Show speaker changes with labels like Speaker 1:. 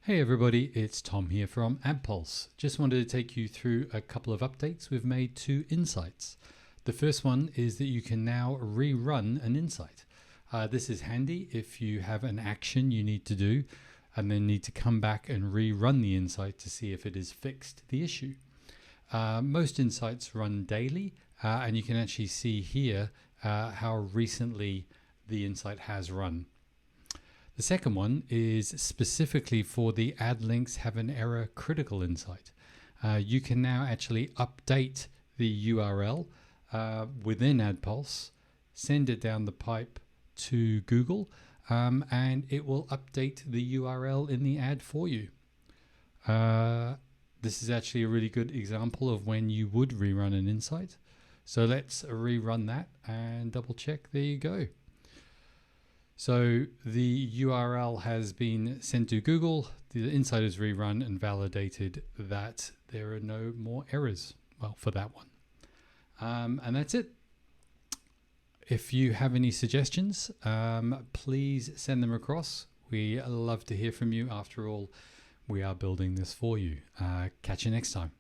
Speaker 1: Hey everybody, it's Tom here from Adpulse. Just wanted to take you through a couple of updates we've made to insights. The first one is that you can now rerun an insight. This is handy if you have an action you need to do and then need to come back and rerun the insight to see if it has fixed the issue. Most insights run daily and you can actually see here how recently the insight has run. The second one is specifically for the add links have an error critical insight. You can now actually update the URL within Adpulse, send it down the pipe to Google, and it will update the URL in the ad for you. This is actually a really good example of when you would rerun an insight. So let's rerun that and double check. There you go. So the URL has been sent to Google, the insight is rerun and validated that there are no more errors, well, for that one. And that's it. If you have any suggestions, please send them across. We love to hear from you. After all, we are building this for you. Catch you next time.